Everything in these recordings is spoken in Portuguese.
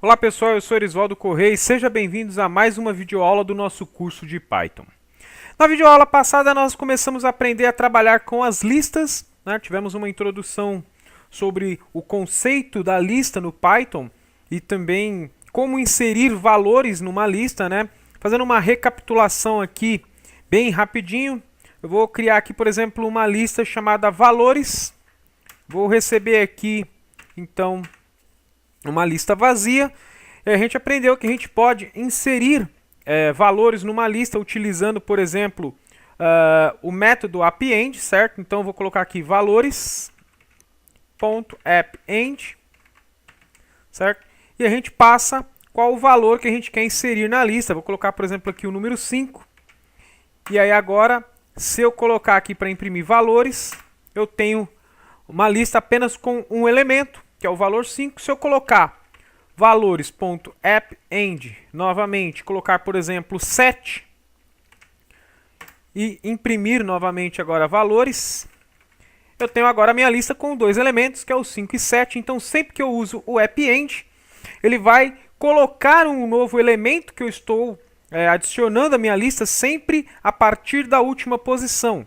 Olá pessoal, eu sou Erisvaldo Correia e sejam bem-vindos a mais uma videoaula do nosso curso de Python. Na videoaula passada nós começamos a aprender a trabalhar com as listas, né? Tivemos uma introdução sobre o conceito da lista no Python e também como inserir valores numa lista, né? Fazendo uma recapitulação aqui bem rapidinho, eu vou criar aqui, por exemplo, uma lista chamada valores. Vou receber aqui, então, uma lista vazia. E a gente aprendeu que a gente pode inserir valores numa lista utilizando, por exemplo, o método append, certo? Então eu vou colocar aqui valores.append, certo? E a gente passa qual o valor que a gente quer inserir na lista. Vou colocar, por exemplo, aqui o número 5. E aí agora, se eu colocar aqui para imprimir valores, eu tenho uma lista apenas com um elemento, que é o valor 5. Se eu colocar valores.append novamente, colocar, por exemplo, 7 e imprimir novamente agora valores, eu tenho agora a minha lista com dois elementos, que é o 5 e 7. Então, sempre que eu uso o append, ele vai colocar um novo elemento que eu estou adicionando à minha lista sempre a partir da última posição.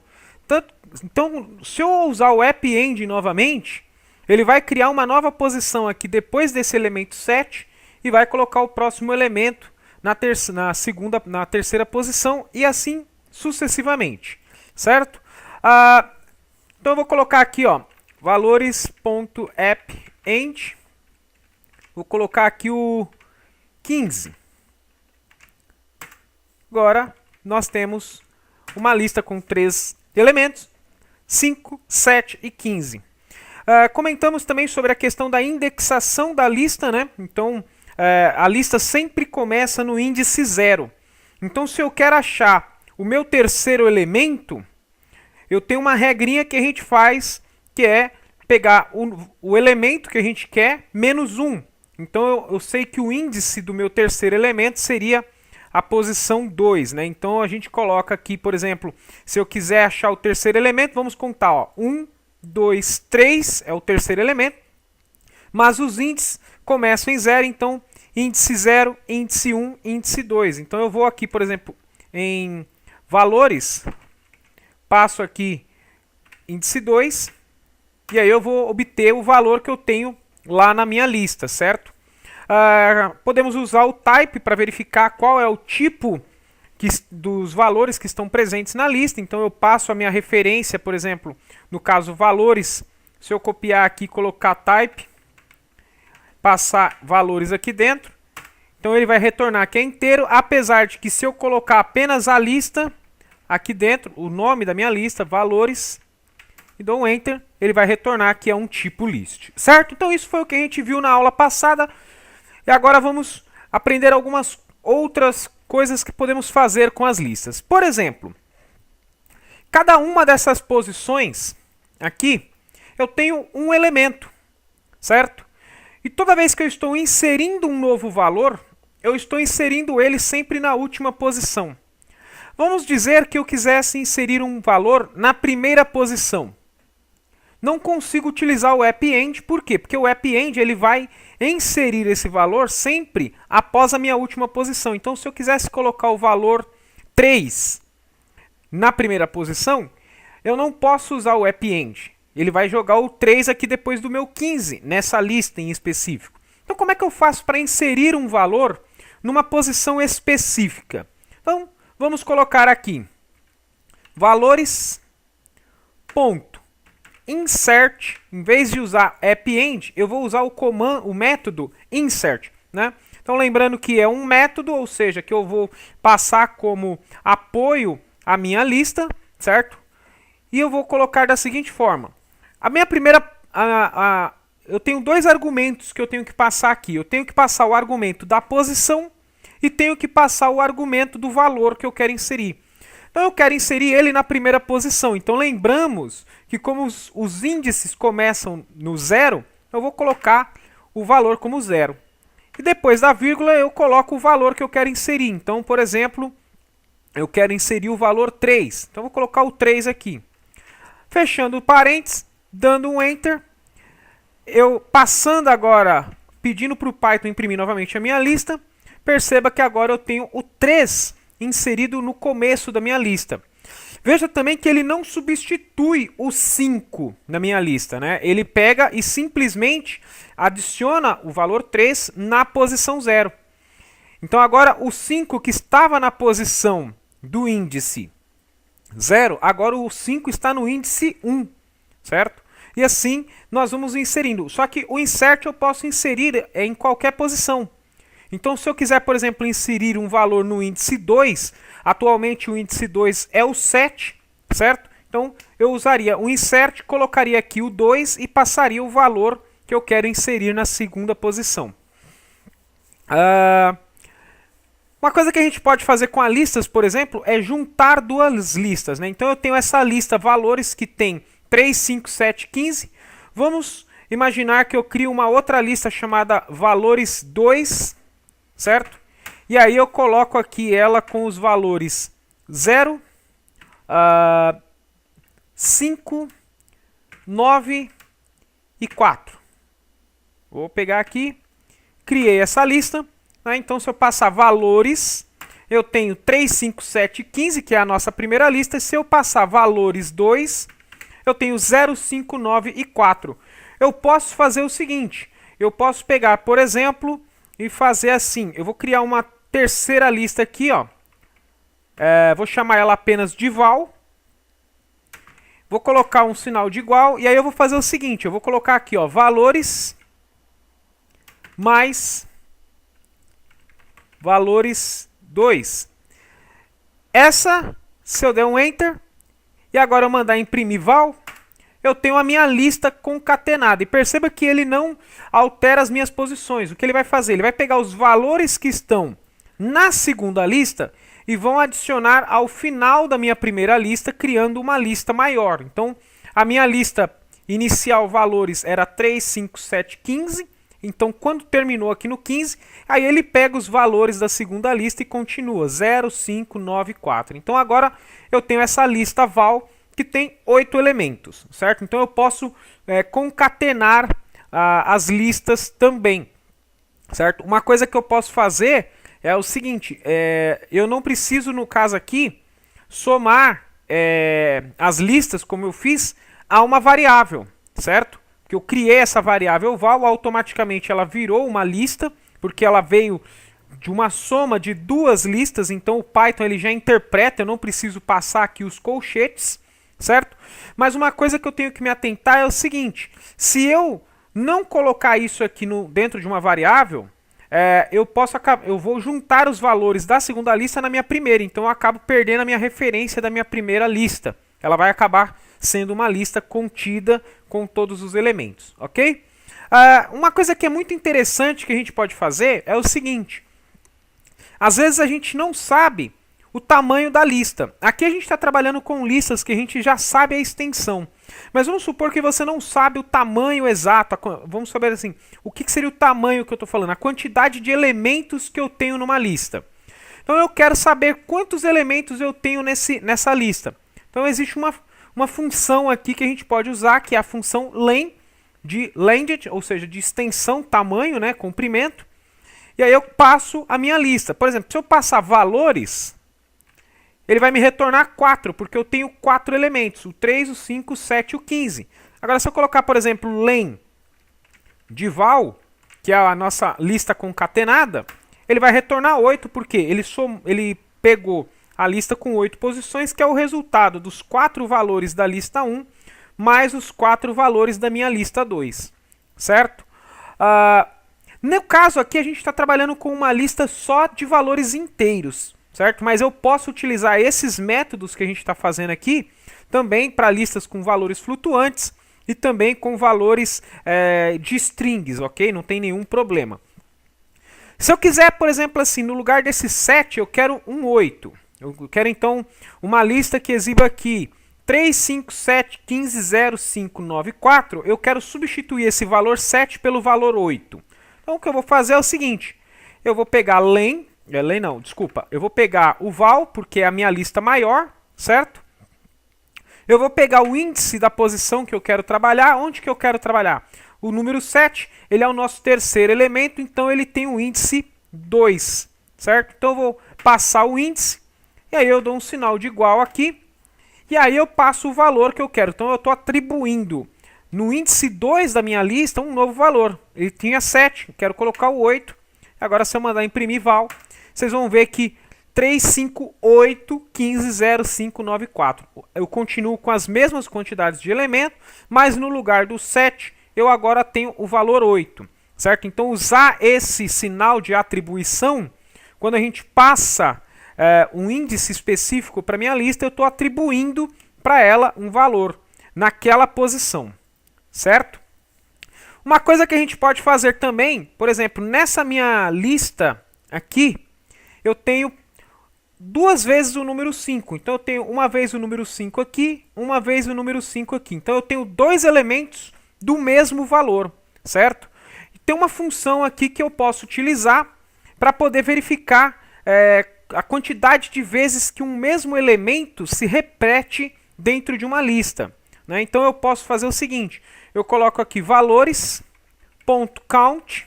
Então, se eu usar o append novamente, ele vai criar uma nova posição aqui depois desse elemento 7 e vai colocar o próximo elemento na terceira posição e assim sucessivamente, certo? Então eu vou colocar aqui, ó, valores.append, vou colocar aqui o 15. Agora nós temos uma lista com 3 elementos, 5, 7 e 15. Comentamos também sobre a questão da indexação da lista, né? Então, a lista sempre começa no índice 0. Então, se eu quero achar o meu terceiro elemento, eu tenho uma regrinha que a gente faz, que é pegar o elemento que a gente quer menos 1. Então, eu sei que o índice do meu terceiro elemento seria a posição 2, né? Então, a gente coloca aqui, por exemplo, se eu quiser achar o terceiro elemento, vamos contar, ó, 1, 2, 3 é o terceiro elemento, mas os índices começam em 0, então índice 0, índice 1, índice 2. Então eu vou aqui, por exemplo, em valores, passo aqui índice 2, e aí eu vou obter o valor que eu tenho lá na minha lista, certo? Podemos usar o type para verificar qual é o tipo dos valores que estão presentes na lista. Então eu passo a minha referência, por exemplo, no caso valores, se eu copiar aqui e colocar type, passar valores aqui dentro, então ele vai retornar que é inteiro, apesar de que se eu colocar apenas a lista aqui dentro, o nome da minha lista, valores, e dou um enter, ele vai retornar que é um tipo list, certo? Então isso foi o que a gente viu na aula passada, e agora vamos aprender algumas outras coisas que podemos fazer com as listas. Por exemplo, cada uma dessas posições aqui, eu tenho um elemento, certo? E toda vez que eu estou inserindo um novo valor, eu estou inserindo ele sempre na última posição. Vamos dizer que eu quisesse inserir um valor na primeira posição. Não consigo utilizar o append, por quê? Porque o append ele vai inserir esse valor sempre após a minha última posição. Então, se eu quisesse colocar o valor 3 na primeira posição, eu não posso usar o append. Ele vai jogar o 3 aqui depois do meu 15, nessa lista em específico. Então, como é que eu faço para inserir um valor numa posição específica? Então, vamos colocar aqui valores, ponto, insert, em vez de usar append, eu vou usar o método insert, né? Então, lembrando que é um método, ou seja, que eu vou passar como apoio à minha lista, certo? E eu vou colocar da seguinte forma. A minha primeira... eu tenho dois argumentos que eu tenho que passar aqui. Eu tenho que passar o argumento da posição e tenho que passar o argumento do valor que eu quero inserir. Então eu quero inserir ele na primeira posição. Então lembramos que como os índices começam no 0, eu vou colocar o valor como 0. E depois da vírgula eu coloco o valor que eu quero inserir. Então, por exemplo, eu quero inserir o valor 3. Então eu vou colocar o 3 aqui. Fechando o parênteses, dando um enter. Eu passando agora pedindo para o Python imprimir novamente a minha lista, perceba que agora eu tenho o 3 inserido no começo da minha lista. Veja também que ele não substitui o 5 na minha lista, né? Ele pega e simplesmente adiciona o valor 3 na posição 0. Então agora o 5 que estava na posição do índice 0, agora o 5 está no índice 1, certo? E assim nós vamos inserindo. Só que o insert eu posso inserir em qualquer posição. Então se eu quiser, por exemplo, inserir um valor no índice 2, atualmente o índice 2 é o 7, certo? Então eu usaria o insert, colocaria aqui o 2 e passaria o valor que eu quero inserir na segunda posição. Uma coisa que a gente pode fazer com as listas, por exemplo, é juntar duas listas, né? Então eu tenho essa lista valores que tem 3, 5, 7, 15. Vamos imaginar que eu crio uma outra lista chamada valores 2, certo? E aí eu coloco aqui ela com os valores 0, 5, 9 e 4. Vou pegar aqui, criei essa lista. Então, se eu passar valores, eu tenho 3, 5, 7 e 15, que é a nossa primeira lista. E se eu passar valores 2, eu tenho 0, 5, 9 e 4. Eu posso fazer o seguinte, eu posso pegar, por exemplo, e fazer assim. Eu vou criar uma terceira lista aqui, ó. Vou chamar ela apenas de val. Vou colocar um sinal de igual, e aí eu vou fazer o seguinte, eu vou colocar aqui, ó, valores mais valores 2. Essa, se eu der um Enter, e agora eu mandar imprimir val, eu tenho a minha lista concatenada. E perceba que ele não altera as minhas posições. O que ele vai fazer? Ele vai pegar os valores que estão na segunda lista e vão adicionar ao final da minha primeira lista, criando uma lista maior. Então, a minha lista inicial valores era 3, 5, 7, 15. Então, quando terminou aqui no 15, aí ele pega os valores da segunda lista e continua 0, 5, 9, 4. Então, agora eu tenho essa lista val que tem 8 elementos, certo? Então, eu posso concatenar as listas também, certo? Uma coisa que eu posso fazer é o seguinte, eu não preciso, no caso aqui, somar as listas, como eu fiz, a uma variável, certo? Que eu criei essa variável val, automaticamente ela virou uma lista, porque ela veio de uma soma de duas listas, então o Python ele já interpreta, eu não preciso passar aqui os colchetes, certo? Mas uma coisa que eu tenho que me atentar é o seguinte, se eu não colocar isso aqui dentro de uma variável, eu vou juntar os valores da segunda lista na minha primeira, então eu acabo perdendo a minha referência da minha primeira lista. Ela vai acabar sendo uma lista contida com todos os elementos, ok? Uma coisa que é muito interessante que a gente pode fazer é o seguinte. Às vezes a gente não sabe o tamanho da lista. Aqui a gente está trabalhando com listas que a gente já sabe a extensão. Mas vamos supor que você não sabe o tamanho exato. Vamos saber assim, o que seria o tamanho que eu estou falando? A quantidade de elementos que eu tenho numa lista. Então eu quero saber quantos elementos eu tenho nessa lista. Então existe uma função aqui que a gente pode usar, que é a função len, de length, ou seja, de extensão, tamanho, né, comprimento. E aí eu passo a minha lista. Por exemplo, se eu passar valores, ele vai me retornar 4, porque eu tenho 4 elementos, o 3, o 5, o 7 e o 15. Agora, se eu colocar, por exemplo, len de val, que é a nossa lista concatenada, ele vai retornar 8, porque ele pegou a lista com 8 posições, que é o resultado dos 4 valores da lista 1, mais os 4 valores da minha lista 2, certo? No caso aqui, a gente está trabalhando com uma lista só de valores inteiros, certo? Mas eu posso utilizar esses métodos que a gente está fazendo aqui, também para listas com valores flutuantes, e também com valores de strings, ok? Não tem nenhum problema. Se eu quiser, por exemplo, assim, no lugar desse 7, eu quero um 8. Eu quero, então, uma lista que exiba aqui 3, 5, 7, 15, 0, 5, 9, 4. Eu quero substituir esse valor 7 pelo valor 8. Então, o que eu vou fazer é o seguinte. Eu vou pegar eu vou pegar o val, porque é a minha lista maior, certo? Eu vou pegar o índice da posição que eu quero trabalhar. Onde que eu quero trabalhar? O número 7, ele é o nosso terceiro elemento, então ele tem o índice 2, certo? Então eu vou passar o índice, e aí eu dou um sinal de igual aqui, e aí eu passo o valor que eu quero. Então eu estou atribuindo no índice 2 da minha lista um novo valor. Ele tinha 7, quero colocar o 8. Agora se eu mandar imprimir val, vocês vão ver que 358150594. Eu continuo com as mesmas quantidades de elemento, mas no lugar do 7 eu agora tenho o valor 8, certo? Então usar esse sinal de atribuição, quando a gente passa um índice específico para minha lista, eu estou atribuindo para ela um valor naquela posição, certo? Uma coisa que a gente pode fazer também, por exemplo, nessa minha lista aqui, eu tenho duas vezes o número 5. Então eu tenho uma vez o número 5 aqui, uma vez o número 5 aqui. Então eu tenho dois elementos do mesmo valor, certo? E tem uma função aqui que eu posso utilizar para poder verificar a quantidade de vezes que um mesmo elemento se repete dentro de uma lista, né? Então eu posso fazer o seguinte, eu coloco aqui valores.count,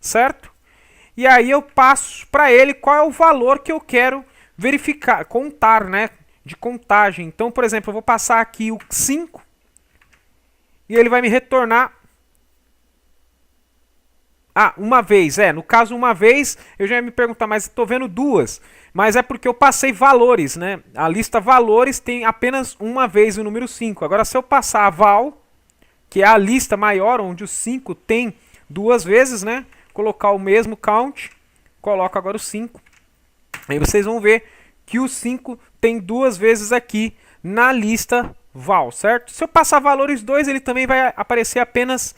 certo? E aí eu passo para ele qual é o valor que eu quero verificar, contar, né? De contagem. Então, por exemplo, eu vou passar aqui o 5 e ele vai me retornar uma vez. No caso, uma vez, eu já ia me perguntar, mas estou vendo duas. Mas é porque eu passei valores, né? A lista valores tem apenas uma vez o número 5. Agora, se eu passar a val, que é a lista maior, onde o 5 tem duas vezes, né? Colocar o mesmo count, coloco agora o 5. Aí vocês vão ver que o 5 tem duas vezes aqui na lista val, certo? Se eu passar valores 2, ele também vai aparecer apenas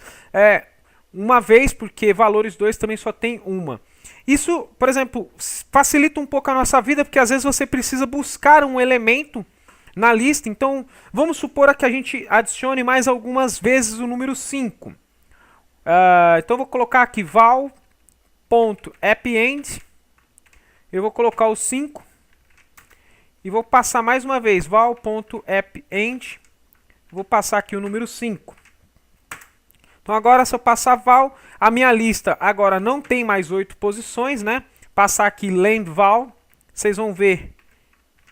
uma vez, porque valores 2 também só tem uma. Isso, por exemplo, facilita um pouco a nossa vida, porque às vezes você precisa buscar um elemento na lista. Então, vamos supor que a gente adicione mais algumas vezes o número 5. Então, eu vou colocar aqui val.append. Eu vou colocar o 5. E vou passar mais uma vez val.append. Vou passar aqui o número 5. Então agora se eu passar val, a minha lista agora não tem mais 8 posições, né? Passar aqui lengthval, vocês vão ver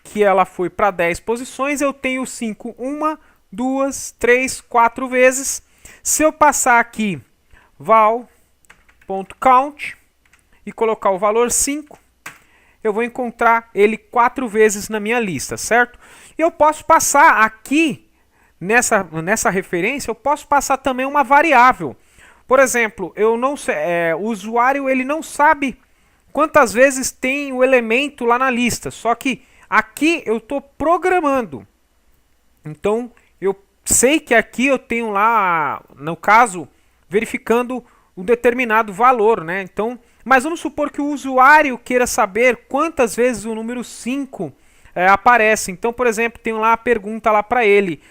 que ela foi para 10 posições. Eu tenho 5 1, 2, 3, 4 vezes. Se eu passar aqui val.count e colocar o valor 5, eu vou encontrar ele 4 vezes na minha lista, certo? E eu posso passar aqui, nessa referência, eu posso passar também uma variável. Por exemplo, eu não sei, o usuário ele não sabe quantas vezes tem o elemento lá na lista, só que aqui eu estou programando. Então, eu sei que aqui eu tenho lá, no caso, verificando um determinado valor, né? Então, mas vamos supor que o usuário queira saber quantas vezes o número 5 aparece. Então, por exemplo, tem lá a pergunta lá para ele,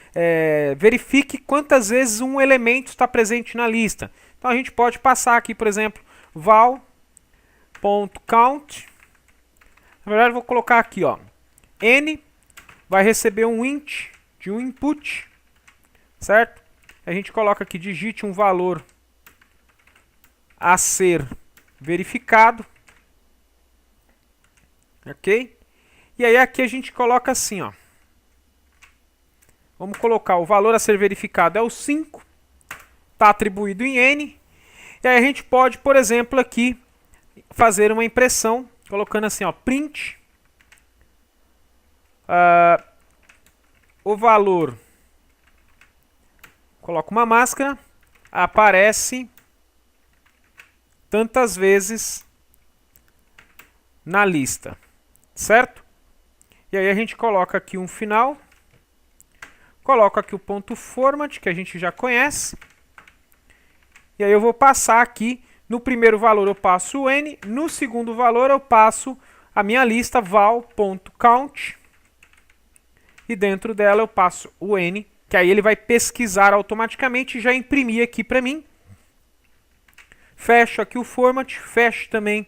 verifique quantas vezes um elemento está presente na lista. Então a gente pode passar aqui, por exemplo, val.count. Na verdade, eu vou colocar aqui, ó, n vai receber um int de um input, certo? A gente coloca aqui, digite um valor a ser verificado, ok? E aí aqui a gente coloca assim, ó. Vamos colocar o valor a ser verificado é o 5, está atribuído em n. E aí a gente pode, por exemplo, aqui fazer uma impressão, colocando assim, ó, print o valor, coloca uma máscara, aparece tantas vezes na lista, certo? E aí a gente coloca aqui um final, coloco aqui o ponto format, que a gente já conhece, e aí eu vou passar aqui, no primeiro valor eu passo o n, no segundo valor eu passo a minha lista val.count, e dentro dela eu passo o n, que aí ele vai pesquisar automaticamente e já imprimir aqui para mim. Fecho aqui o format, fecho também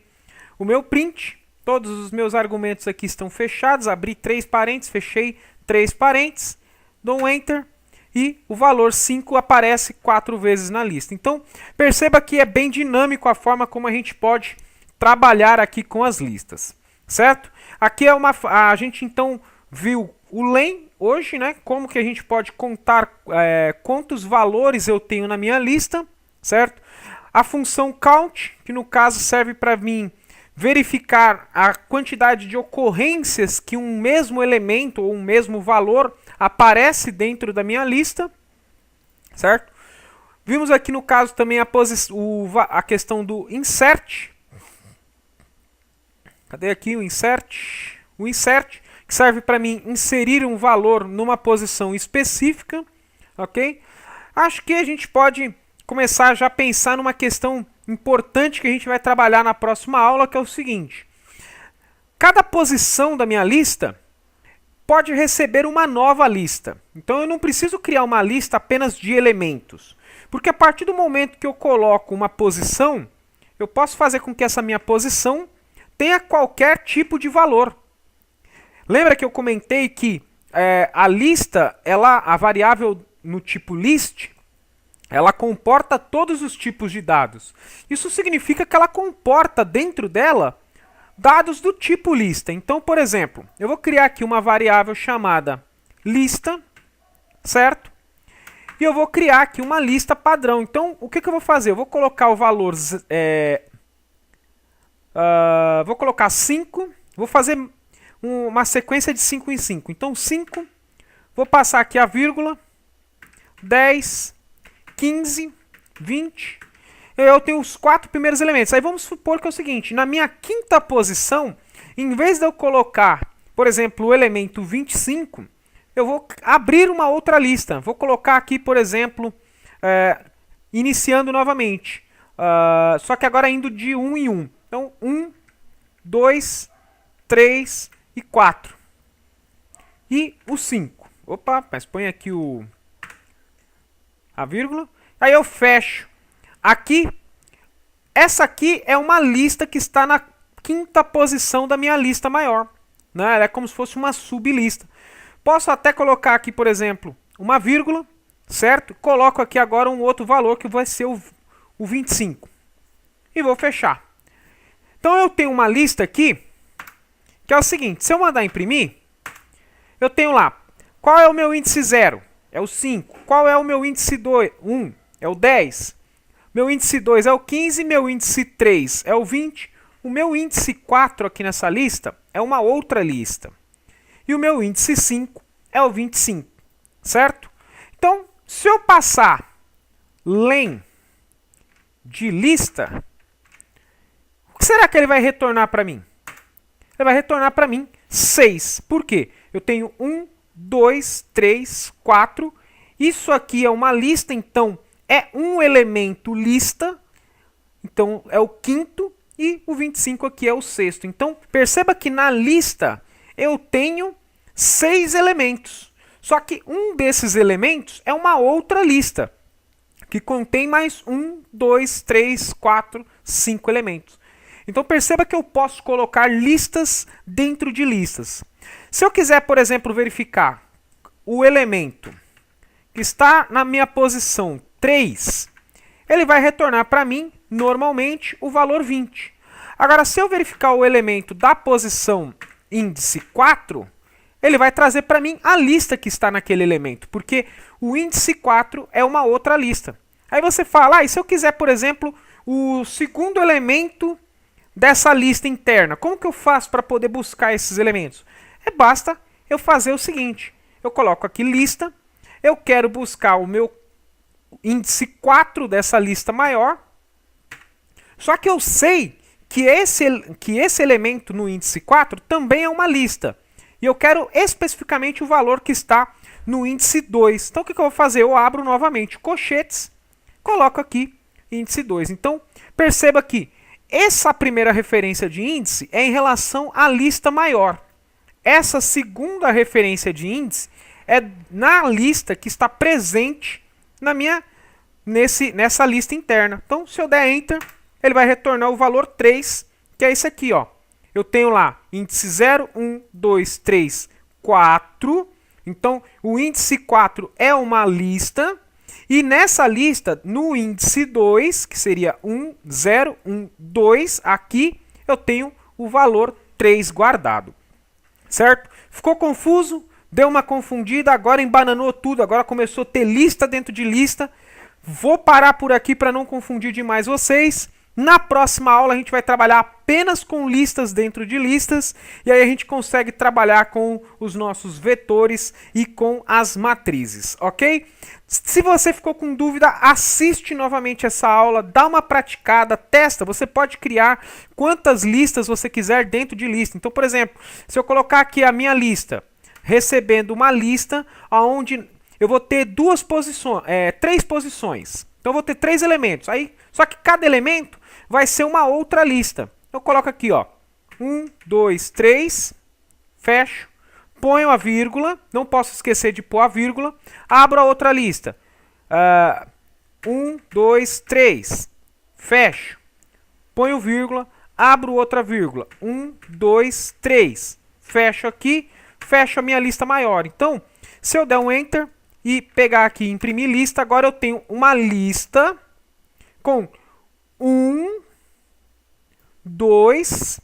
o meu print. Todos os meus argumentos aqui estão fechados. Abri 3 parênteses, fechei 3 parênteses. Dou um Enter. e o valor 5 aparece 4 vezes na lista. Então, perceba que é bem dinâmico a forma como a gente pode trabalhar aqui com as listas, certo? Aqui a gente então viu o len hoje, né? Como que a gente pode contar quantos valores eu tenho na minha lista, certo? A função count, que no caso serve para mim verificar a quantidade de ocorrências que um mesmo elemento ou um mesmo valor aparece dentro da minha lista, certo? Vimos aqui no caso também a questão do insert. Cadê aqui o insert? O insert, que serve para mim inserir um valor numa posição específica, ok? Acho que a gente pode começar já a pensar numa questão importante que a gente vai trabalhar na próxima aula, que é o seguinte. Cada posição da minha lista pode receber uma nova lista. Então eu não preciso criar uma lista apenas de elementos. Porque a partir do momento que eu coloco uma posição, eu posso fazer com que essa minha posição tenha qualquer tipo de valor. Lembra que eu comentei que a lista, a variável no tipo list, ela comporta todos os tipos de dados. Isso significa que ela comporta dentro dela dados do tipo lista. Então, por exemplo, eu vou criar aqui uma variável chamada lista, certo? E eu vou criar aqui uma lista padrão. Então, o que eu vou fazer? Eu vou colocar o valor... vou colocar 5. Vou fazer uma sequência de 5 em 5. Então, 5. Vou passar aqui a vírgula. 10, 15, 20. Eu tenho os 4 primeiros elementos. Aí vamos supor que é o seguinte. Na minha quinta posição, em vez de eu colocar, por exemplo, o elemento 25, eu vou abrir uma outra lista. Vou colocar aqui, por exemplo, iniciando novamente. Só que agora indo de 1 em 1. Então, 1, 2, 3 e 4. E o 5. Opa, mas põe aqui a vírgula. Aí eu fecho. Aqui, essa aqui é uma lista que está na quinta posição da minha lista maior. Né? Ela é como se fosse uma sublista. Posso até colocar aqui, por exemplo, uma vírgula, certo? Coloco aqui agora um outro valor que vai ser o 25. E vou fechar. Então eu tenho uma lista aqui, que é o seguinte, se eu mandar imprimir, eu tenho lá, qual é o meu índice 0? É o 5. Qual é o meu índice 1? É o 10. Meu índice 2 é o 15, meu índice 3 é o 20. O meu índice 4 aqui nessa lista é uma outra lista. E o meu índice 5 é o 25, certo? Então, se eu passar len de lista, o que será que ele vai retornar para mim? Ele vai retornar para mim 6. Por quê? Eu tenho 1, 2, 3, 4. Isso aqui é uma lista, então é um elemento lista. Então é o quinto e o 25 aqui é o sexto. Então perceba que na lista eu tenho 6 elementos. Só que um desses elementos é uma outra lista, que contém mais 1, 2, 3, 4, 5 elementos. Então perceba que eu posso colocar listas dentro de listas. Se eu quiser, por exemplo, verificar o elemento que está na minha posição 3, ele vai retornar para mim, normalmente, o valor 20. Agora, se eu verificar o elemento da posição índice 4, ele vai trazer para mim a lista que está naquele elemento, porque o índice 4 é uma outra lista. Aí você fala, e se eu quiser, por exemplo, o segundo elemento dessa lista interna, como que eu faço para poder buscar esses elementos? Basta eu fazer o seguinte, eu coloco aqui lista, eu quero buscar o meu índice 4 dessa lista maior, só que eu sei que esse elemento no índice 4 também é uma lista, e eu quero especificamente o valor que está no índice 2. Então o que eu vou fazer? Eu abro novamente colchetes, coloco aqui índice 2. Então perceba que essa primeira referência de índice é em relação à lista maior. Essa segunda referência de índice é na lista que está presente nessa lista interna. Então, se eu der Enter, ele vai retornar o valor 3, que é esse aqui. Ó. Eu tenho lá índice 0, 1, 2, 3, 4. Então, o índice 4 é uma lista. E nessa lista, no índice 2, que seria 1, 0, 1, 2, aqui eu tenho o valor 3 guardado. Certo? Ficou confuso? Deu uma confundida, agora embananou tudo, agora começou a ter lista dentro de lista. Vou parar por aqui para não confundir demais vocês. Na próxima aula a gente vai trabalhar apenas com listas dentro de listas e aí a gente consegue trabalhar com os nossos vetores e com as matrizes, ok? Se você ficou com dúvida, assiste novamente essa aula, dá uma praticada, testa. Você pode criar quantas listas você quiser dentro de lista. Então, por exemplo, se eu colocar aqui a minha lista, recebendo uma lista onde eu vou ter três posições. Então eu vou ter 3 elementos. Aí, só que cada elemento vai ser uma outra lista. Eu coloco aqui, ó, 1, 2, 3, fecho, ponho a vírgula, não posso esquecer de pôr a vírgula, abro a outra lista. 1, 2, 3, fecho, ponho vírgula, abro outra vírgula. 1, 2, 3, fecho aqui, fecho a minha lista maior. Então, se eu der um Enter e pegar aqui, imprimir lista, agora eu tenho uma lista com 1, 2,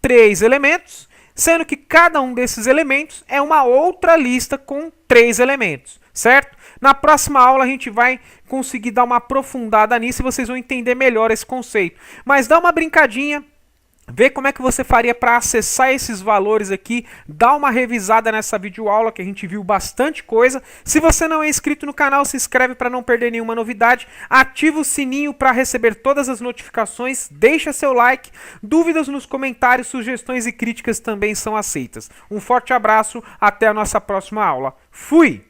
3 elementos, sendo que cada um desses elementos é uma outra lista com 3 elementos, certo? Na próxima aula a gente vai conseguir dar uma aprofundada nisso e vocês vão entender melhor esse conceito. Mas dá uma brincadinha, vê como é que você faria para acessar esses valores aqui, dá uma revisada nessa videoaula que a gente viu bastante coisa. Se você não é inscrito no canal, se inscreve para não perder nenhuma novidade, ativa o sininho para receber todas as notificações, deixa seu like, dúvidas nos comentários, sugestões e críticas também são aceitas. Um forte abraço, até a nossa próxima aula. Fui!